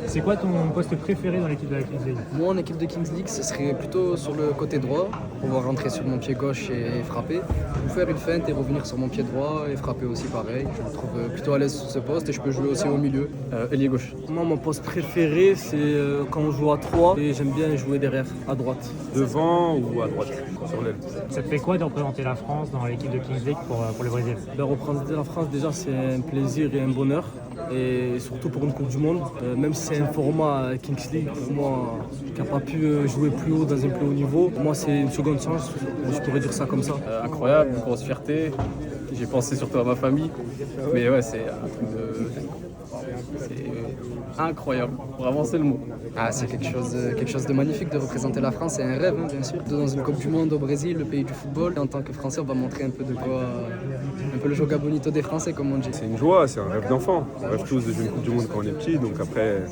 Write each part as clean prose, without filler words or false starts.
C'est quoi ton poste préféré dans l'équipe de la Kings League? Moi, en équipe de Kings League, ce serait plutôt sur le côté droit, pour pouvoir rentrer sur mon pied gauche et frapper, ou faire une feinte et revenir sur mon pied droit et frapper aussi pareil. Je me trouve plutôt à l'aise sur ce poste et je peux jouer aussi au milieu, ailier gauche. Moi, mon poste préféré, c'est quand on joue à 3 et j'aime bien jouer derrière, à droite. Devant ou à droite, sur l'aile. Ça te fait quoi de représenter la France dans l'équipe de Kings League pour le Brésil? Représenter la France, déjà, c'est un plaisir et un bonheur. Et surtout pour une Coupe du Monde, même si c'est un format Kings League, pour moi, qui n'a pas pu jouer plus haut dans un plus haut niveau, pour moi, c'est une seconde chance, je pourrais dire ça comme ça. Incroyable, une grosse fierté. J'ai pensé surtout à ma famille. Mais ouais, c'est un truc de... C'est incroyable, vraiment c'est le mot. Ah, c'est quelque chose de magnifique de représenter la France, c'est un rêve bien sûr. Dans une Coupe du Monde au Brésil, le pays du football, en tant que Français, on va montrer un peu un peu le joga bonito des Français comme on dit. C'est une joie, c'est un rêve d'enfant. On rêve tous de jouer une Coupe du Monde quand on est petit, donc après,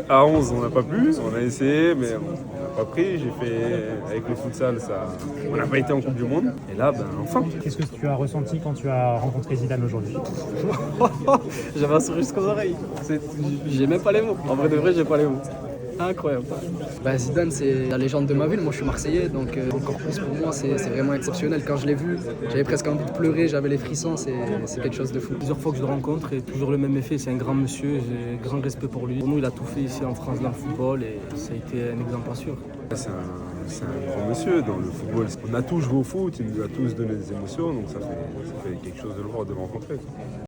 à 11 on n'a pas pu, on a essayé, mais on n'a pas pris. J'ai fait, avec le futsal, on n'a pas été en Coupe du Monde, et là, enfin. Qu'est-ce que tu as ressenti quand tu as rencontré Zidane aujourd'hui? J'avais un sourire jusqu'aux oreilles. J'ai même pas les mots. En vrai de vrai, j'ai pas les mots. Incroyable. Zidane, c'est la légende de ma ville. Moi, je suis Marseillais, donc encore plus pour moi, c'est vraiment exceptionnel. Quand je l'ai vu, j'avais presque envie de pleurer, j'avais les frissons. C'est quelque chose de fou. Plusieurs fois que je le rencontre et toujours le même effet. C'est un grand monsieur, j'ai grand respect pour lui. Pour nous, il a tout fait ici en France dans le football et ça a été un exemple à suivre. C'est un grand monsieur dans le football. On a tous joué au foot, il nous a tous donné des émotions, donc ça fait quelque chose de le voir, de le rencontrer.